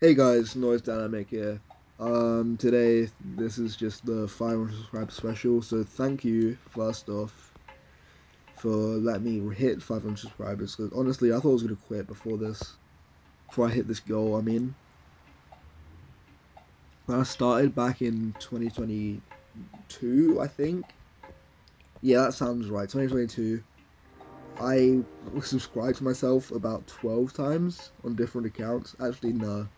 Hey guys, NoizDynamic here. Today this is just the 500 subscriber special, so thank you first off for letting me hit 500 subscribers, because honestly I thought I was going to quit before I hit this goal. When I started back in 2022, I think. Yeah, that sounds right, 2022. I subscribed to myself about 12 times on different accounts. Actually, no.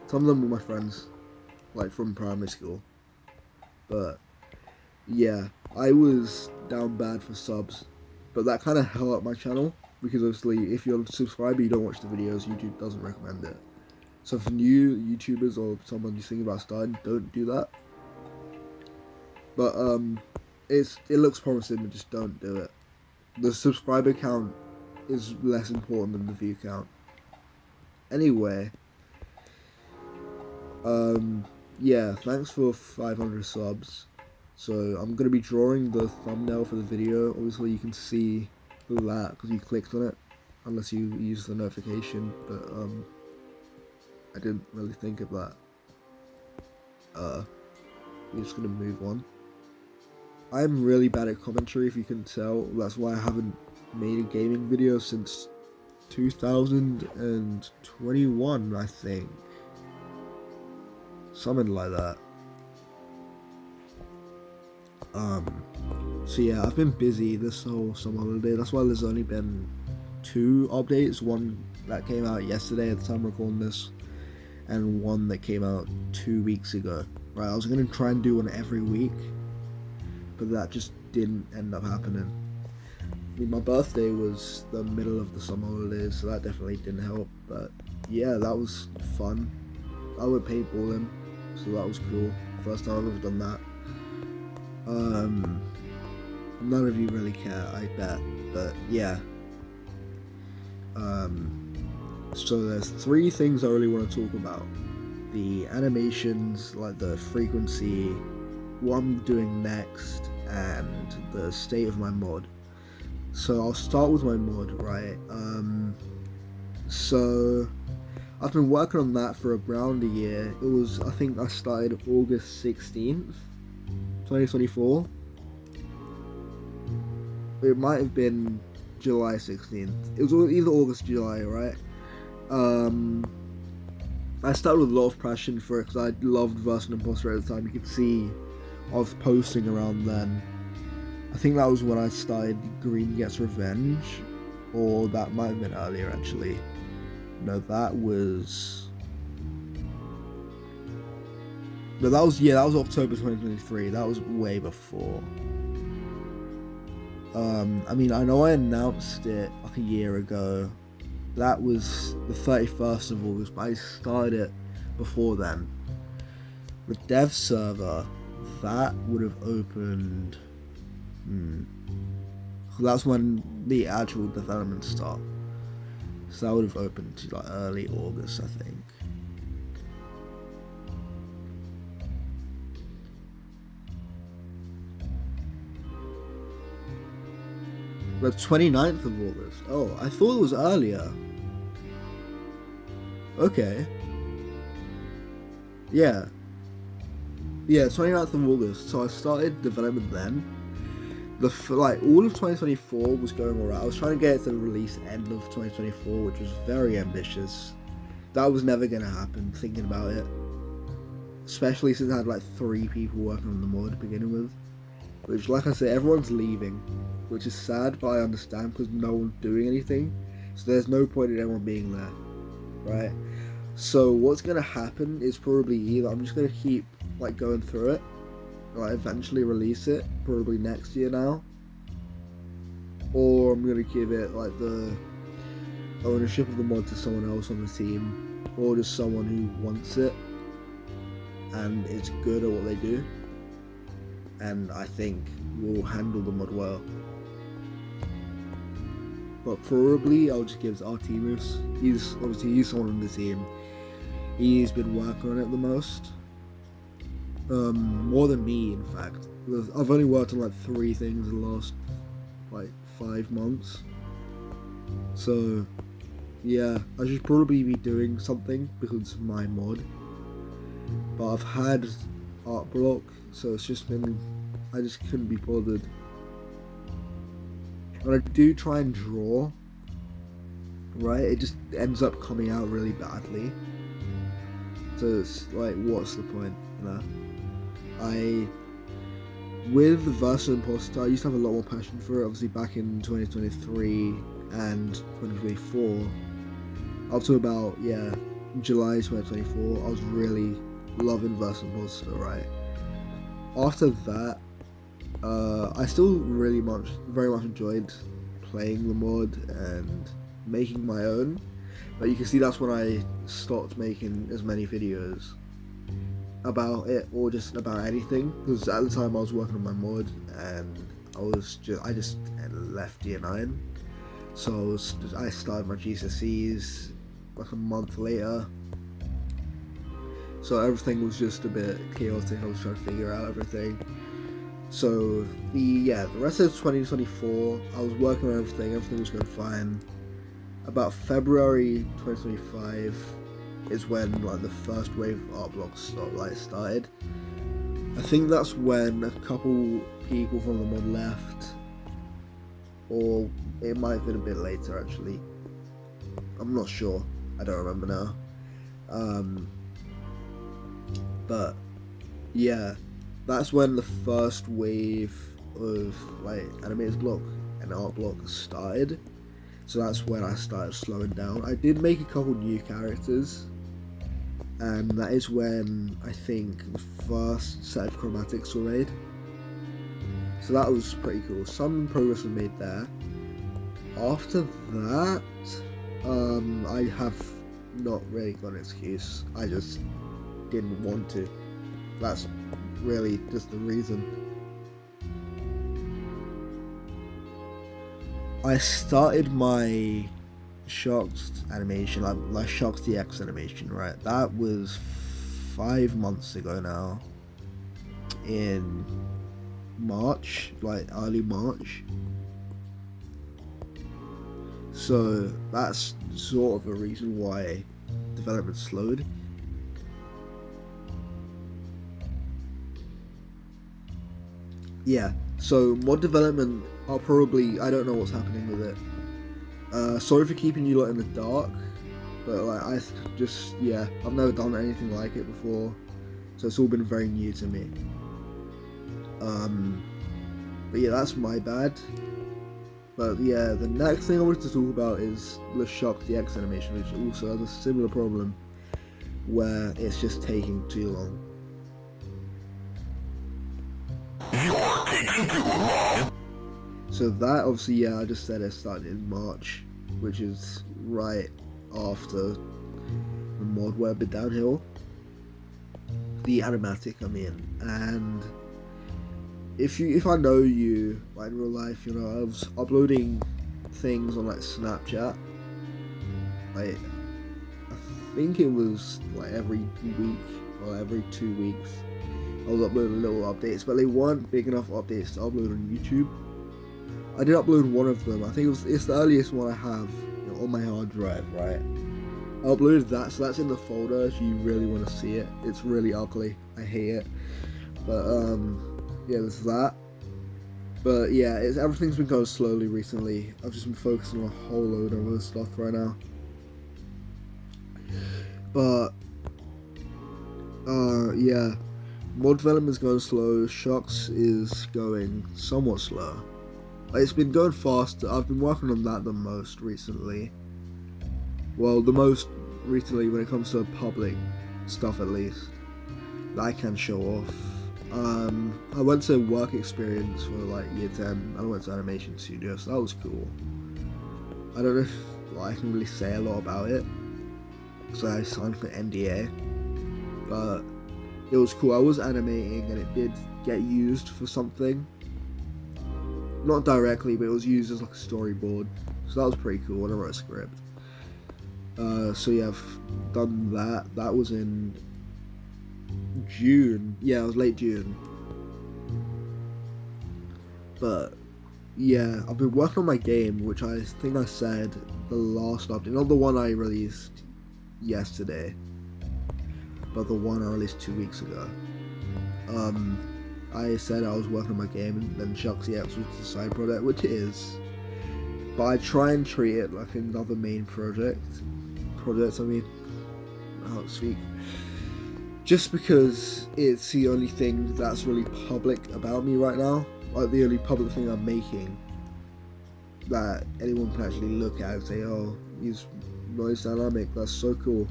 Some of them were my friends, like from primary school. But yeah, I was down bad for subs, but that kind of held up my channel because obviously if you're a subscriber you don't watch the videos, YouTube doesn't recommend it. So for new YouTubers or someone you think about starting, don't do that. But it looks promising, but just don't do it. The subscriber count is less important than the view count. Anyway, yeah, thanks for 500 subs. So I'm going to be drawing the thumbnail for the video. Obviously you can see that because you clicked on it, unless you use the notification, but I didn't really think of that. We're just going to move on. I'm really bad at commentary, if you can tell. That's why I haven't made a gaming video since 2021, I think. Something like that. So yeah, I've been busy this whole summer holiday. That's why there's only been 2 updates. One that came out yesterday at the time I'm recording this, and one that came out 2 weeks ago. Right, I was gonna try and do one every week, but that just didn't end up happening. I mean, my birthday was the middle of the summer holidays, so that definitely didn't help. But yeah, that was fun. I went paintballing, so that was cool. First time I've ever done that. None of you really care, I bet, but yeah. So there's 3 things I really want to talk about. The animations, like the frequency, what I'm doing next, and the state of my mod. So I'll start with my mod, right? So I've been working on that for around a year. It was, I think I started August 16th, 2024. It might have been July 16th. It was either August or July, right? I started with a lot of passion for it because I loved Versus Imposter at the time. You could see I was posting around then. I think that was when I started Green Gets Revenge, or that might have been earlier actually. No, that was October 2023. That was way before. I mean, I know I announced it like a year ago. That was the 31st of August, but I started it before then. The dev server, that would have opened. That's when the actual development started. So that would have opened to like early August, I think. The 29th of August. Oh, I thought it was earlier. Okay. Yeah. Yeah, 29th of August. So I started development then. All of 2024 was going alright. I was trying to get it to the release end of 2024, which was very ambitious. That was never going to happen, thinking about it. Especially since I had like 3 people working on the mod to begin with. Which, like I said, everyone's leaving. Which is sad, but I understand because no one's doing anything. So there's no point in everyone being there. Right? So what's going to happen is probably either I'm just going to keep like going through it, like eventually release it, probably next year now, or I'm going to give it like the ownership of the mod to someone else on the team, or just someone who wants it and is good at what they do and I think will handle the mod well. But probably I'll just give it to Artemis. He's someone on the team. He's been working on it the most. More than me, in fact. I've only worked on like 3 things in the last like 5 months. So yeah, I should probably be doing something because of my mod. But I've had art block, so it's just been, I just couldn't be bothered. When I do try and draw, right, it just ends up coming out really badly. So it's like, what's the point, you know? With Versus Imposter, I used to have a lot more passion for it. Obviously back in 2023 and 2024, up to about, yeah, July 2024, I was really loving Versus Imposter, right? After that, I still very much enjoyed playing the mod and making my own, but you can see that's when I stopped making as many videos about it or just about anything, because at the time I was working on my mod and I just left year 9, so I started my GCSEs like a month later, so everything was just a bit chaotic. I was trying to figure out everything. So the rest of 2024, I was working on everything was going fine. About February 2025 is when like the first wave of art blocks started. I think that's when a couple people from the mod left, or it might have been a bit later actually. I'm not sure. I don't remember now. But yeah, that's when the first wave of like animators block and art block started. So that's when I started slowing down. I did make a couple new characters, and that is when I think the first set of chromatics were made. So that was pretty cool. Some progress was made there. After that, I have not really got an excuse. I just didn't want to. That's really just the reason. I started my Shocked animation, like my Shocked DX animation, right? That was 5 months ago now. In March, like early March. So that's sort of a reason why development slowed. Yeah, so mod development, I don't know what's happening with it. Sorry for keeping you lot in the dark, but like I've never done anything like it before, so it's all been very new to me. But yeah, that's my bad. But yeah, the next thing I wanted to talk about is the Shock DX animation, which also has a similar problem, where it's just taking too long. So that obviously, yeah, I just said it started in March, which is right after the mod went a bit downhill. The animatic, I mean, and if I know you like in real life, you know, I was uploading things on like Snapchat. Like, I think it was like every week or every 2 weeks. I was uploading little updates, but they weren't big enough updates to upload on YouTube. I did upload one of them. I think it's the earliest one I have, you know, on my hard drive, right? I uploaded that, so that's in the folder if you really want to see it. It's really ugly. I hate it. But yeah, there's that. But yeah, everything's been going slowly recently. I've just been focusing on a whole load of other stuff right now. But yeah, mod development's going slow. Shocks is going somewhat slow. Like, it's been going faster. I've been working on that the most recently. Well, the most recently when it comes to public stuff, at least, that I can show off. I went to work experience for like year 10. I went to animation studio, so that was cool. I don't know if I can really say a lot about it, so I signed for NDA, but it was cool. I was animating and it did get used for something. Not directly, but it was used as like a storyboard, so that was pretty cool when I wrote a script. So yeah, I've done that. That was in June. Yeah, it was late June. But yeah, I've been working on my game, which I think I said the last update, not the one I released yesterday, but the one I released 2 weeks ago. I said I was working on my game, and then Shucksy X was the side project, which it is. But I try and treat it like another main project. I mean, how to speak. Just because it's the only thing that's really public about me right now. Like the only public thing I'm making that anyone can actually look at and say, oh, he's NoizDynamic, that's so cool.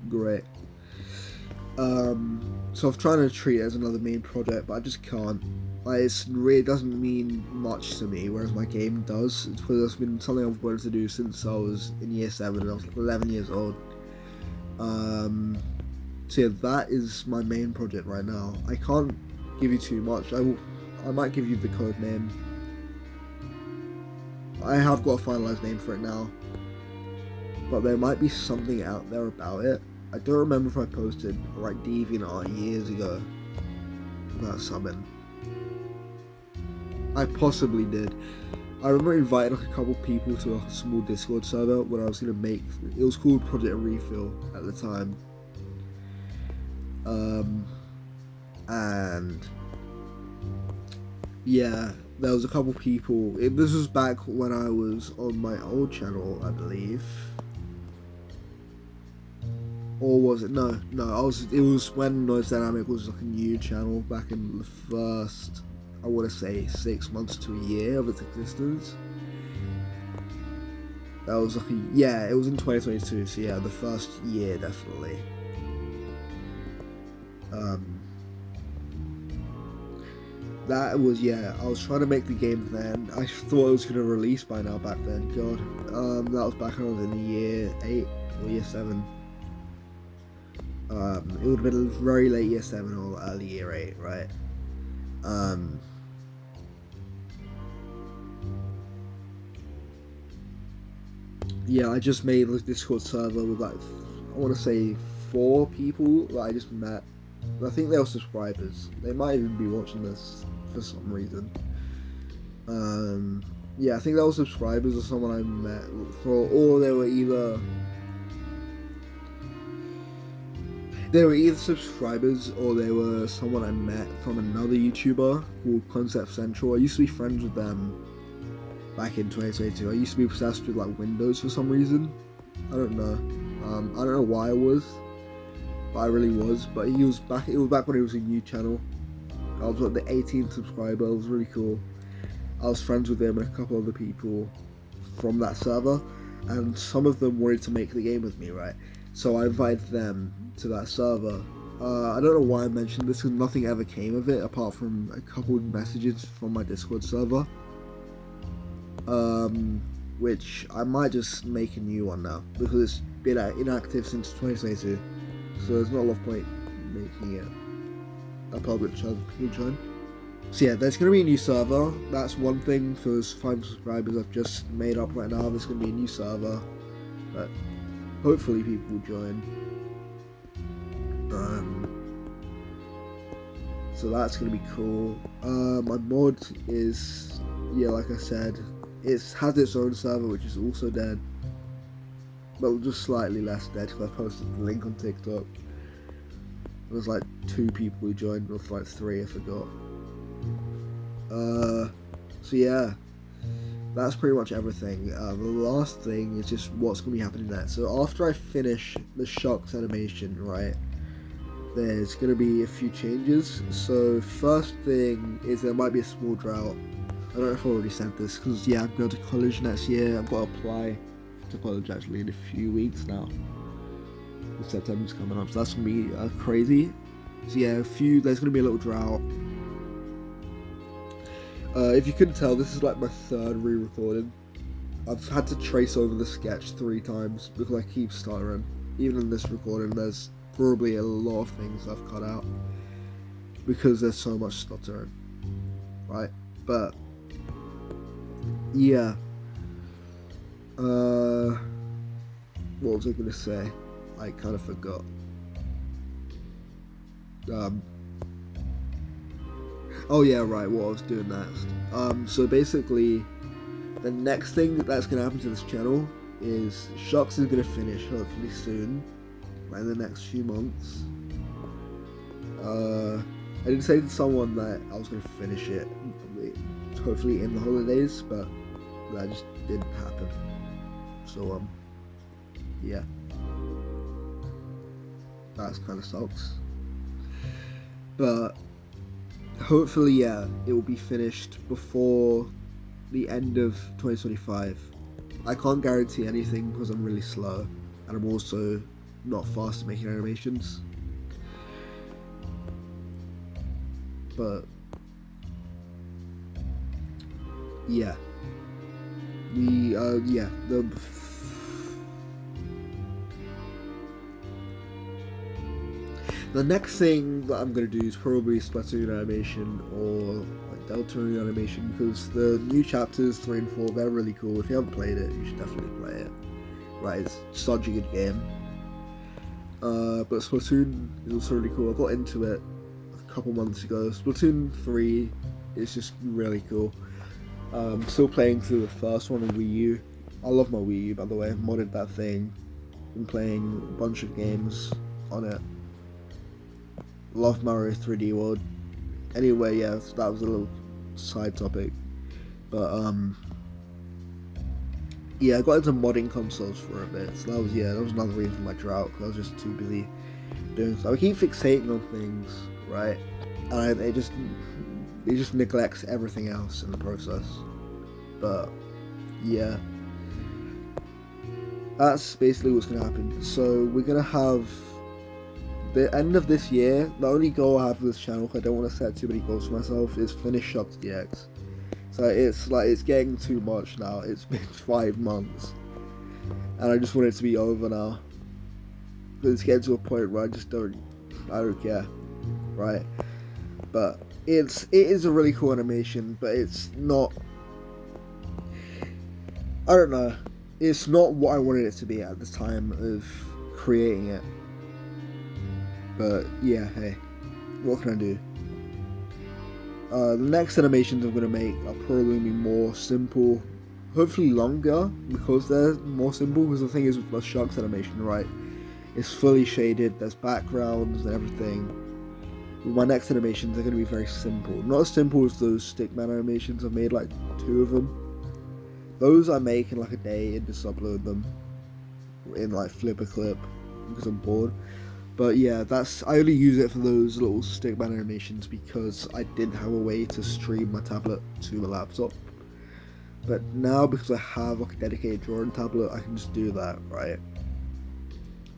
Great. So I'm trying to treat it as another main project, but I just can't. Like, it really doesn't mean much to me, whereas my game does. It's because it's been something I've wanted to do since I was in year 7 and I was 11 years old. So yeah, that is my main project right now. I can't give you too much. I might give you the code name. I have got a finalized name for it now, but there might be something out there about it. I don't remember if I posted like DeviantArt years ago about summon. I possibly did. I remember inviting like a couple people to a small Discord server when I was gonna make. It was called Project Refill at the time. And yeah, there was a couple people. This was back when I was on my old channel, I believe. Or was it? No. It was when NoizDynamic was like a new channel back in the first, I want to say, 6 months to a year of its existence. That was like it was in 2022. So yeah, the first year definitely. That was, I was trying to make the game then. I thought it was gonna release by now back then. God, that was back when I was in year 8 or year 7. It would have been very late year 7 or early year 8, right? Yeah, I just made this Discord server with like, I want to say 4 people that I just met. I think they were subscribers. They might even be watching this for some reason. Yeah, I think they were subscribers or someone I met or they were either subscribers or they were someone I met from another YouTuber called Concept Central. I used to be friends with them back in 2022. I used to be obsessed with like Windows for some reason. I don't know. I don't know why I was, but I really was. But it was back when it was a new channel. I was like the 18th subscriber. It was really cool. I was friends with him and a couple other people from that server, and some of them wanted to make the game with me, right? So I invited them to that server. I don't know why I mentioned this because nothing ever came of it apart from a couple of messages from my Discord server. Which I might just make a new one now because it's been inactive since 2022. So there's not a lot of point making it a public channel. So yeah, there's going to be a new server. That's one thing for those 5 subscribers I've just made up right now. There's going to be a new server, but hopefully people will join. So that's going to be cool. My mod is, like I said, it has its own server which is also dead, but just slightly less dead because I posted the link on TikTok. There was like 2 people who joined, or like 3, I forgot. So yeah, that's pretty much everything. The last thing is just what's going to be happening next. So after I finish the shocks animation, right, there's going to be a few changes. So first thing is there might be a small drought. I don't know if I already said this, because I'm going to college next year. I've got to apply to college actually in a few weeks now. September's coming up, so that's going to be crazy. So yeah, there's going to be a little drought. If you couldn't tell, this is like my 3rd re-recording. I've had to trace over the sketch 3 times because I keep stuttering. Even in this recording, there's probably a lot of things I've cut out because there's so much stuttering, right? But yeah, what was I gonna say? I kind of forgot. Oh yeah, right, what I was doing next. So basically, the next thing that's gonna happen to this channel is Shocks is gonna finish hopefully soon, like in the next few months. I did say to someone that I was gonna finish it, hopefully in the holidays, but that just didn't happen. So yeah, that kind of sucks. But hopefully, yeah, it will be finished before the end of 2025. I can't guarantee anything because I'm really slow, and I'm also not fast at making animations. But yeah, the next thing that I'm gonna do is probably Splatoon animation or like Deltarune animation, because the new chapters 3 and 4, they're really cool. If you haven't played it, you should definitely play it. Right, it's such a good game. But Splatoon is also really cool. I got into it a couple months ago. Splatoon 3 is just really cool. Still playing through the first one on Wii U. I love my Wii U, by the way. I've modded that thing. Been playing a bunch of games on it. Love Mario 3D World. Anyway, yeah, so that was a little side topic. But yeah, I got into modding consoles for a bit. So that was another reason for my drought, because I was just too busy doing stuff. I keep fixating on things, right? And it just neglects everything else in the process. But yeah, that's basically what's gonna happen. So we're gonna have the end of this year. The only goal I have for this channel, I don't want to set too many goals for myself, is finish Shocks DX. So it's getting too much now. It's been 5 months, and I just want it to be over now. But it's getting to a point where I don't care, right? But it is a really cool animation, but it's not. I don't know. It's not what I wanted it to be at the time of creating it. But yeah, hey, what can I do? The next animations I'm gonna make are probably gonna be more simple, hopefully longer, because they're more simple. Because the thing is with the Shocks animation, right? It's fully shaded. There's backgrounds and everything. With my next animations, they're gonna be very simple. Not as simple as those Stickman animations. I've made like 2 of them. Those I make in like a day and just upload them in like Flipper Clip because I'm bored. But yeah, I only use it for those little Stickman animations because I didn't have a way to stream my tablet to my laptop. But now, because I have like a dedicated drawing tablet, I can just do that, right?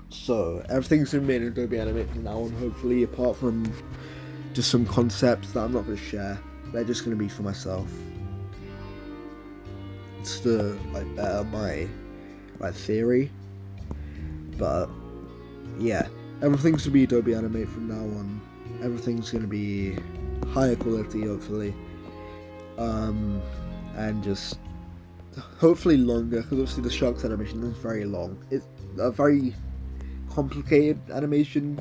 So everything's gonna be in Adobe Animate from now on, hopefully, apart from just some concepts that I'm not gonna share. They're just gonna be for myself. It's to like better my theory. But yeah, everything's gonna be Adobe Animate from now on. Everything's gonna be higher quality, hopefully, and just hopefully longer, because obviously the Shocks animation is very long. It's a very complicated animation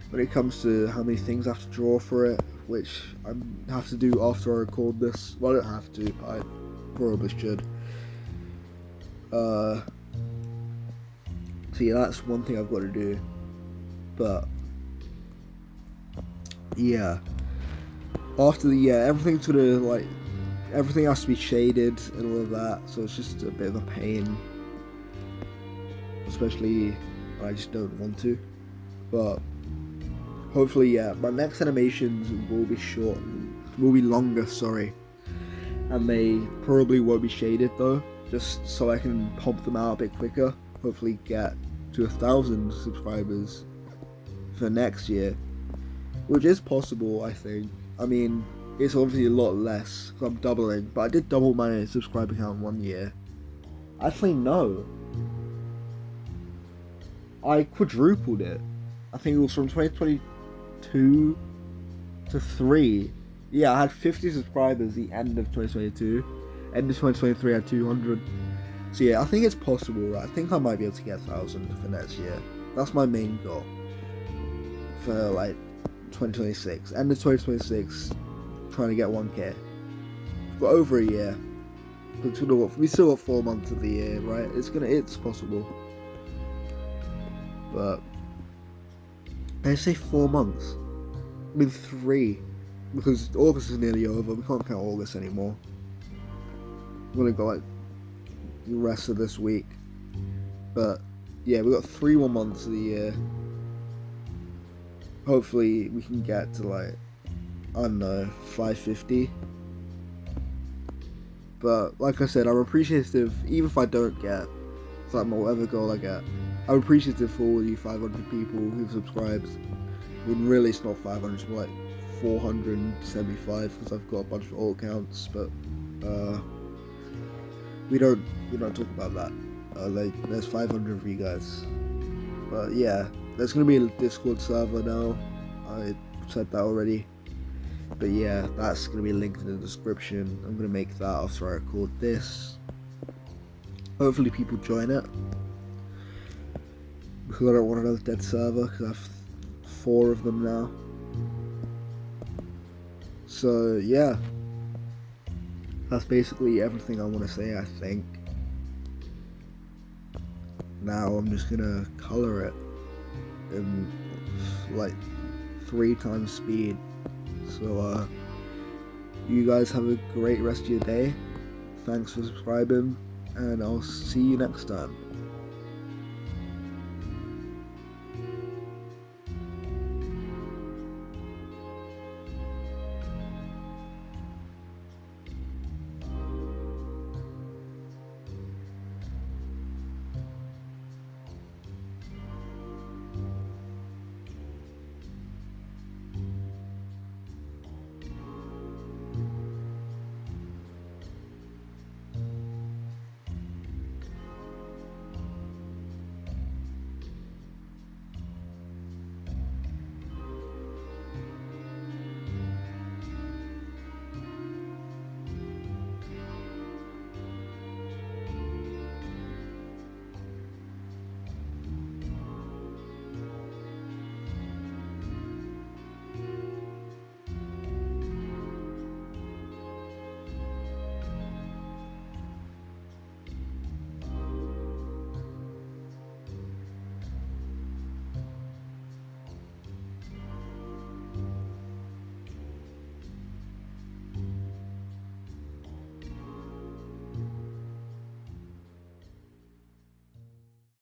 when it comes to how many things I have to draw for it, which I have to do after I record this. Well, I don't have to, I probably should. So yeah, that's one thing I've got to do. But yeah, after everything's gonna everything has to be shaded and all of that, so it's just a bit of a pain, especially when I just don't want to. But hopefully, yeah, my next animations will be longer, sorry, and they probably won't be shaded though, just so I can pump them out a bit quicker. Hopefully get to 1,000 subscribers for next year, which is possible, I think. I mean, it's obviously a lot less because I'm doubling, but I did double my subscriber count 1 year. Actually, no, I quadrupled it. I think it was from 2022 to 3. Yeah, I had 50 subscribers the end of 2022. End of 2023 I had 200. So yeah, I think it's possible, right? I think I might be able to get 1,000 for next year. That's my main goal for like 2026. End of 2026, trying to get 1K. We've got over a year. We still got 4 months of the year, right? It's possible. But I say 4 months. I mean 3, because August is nearly over. We can't count August anymore. We're gonna go like the rest of this week. But yeah, we got 3 more months of the year. Hopefully we can get to like, I don't know, 550. But like I said, I'm appreciative, even if I don't get like whatever goal I get. I'm appreciative for all you 500 people who've subscribed. I mean, really, it's not 500, it's more like 475 because I've got a bunch of old accounts. But we don't talk about that. Like, there's 500 of you guys. But yeah, there's gonna be a Discord server now. I said that already. But yeah, that's going to be linked in the description. I'm going to make that after I record this. Hopefully people join it. Because I don't want another dead server, because I have 4 of them now. So yeah, that's basically everything I want to say, I think. Now I'm just going to colour it in like 3 times speed. So you guys have a great rest of your day. Thanks for subscribing, and I'll see you next time.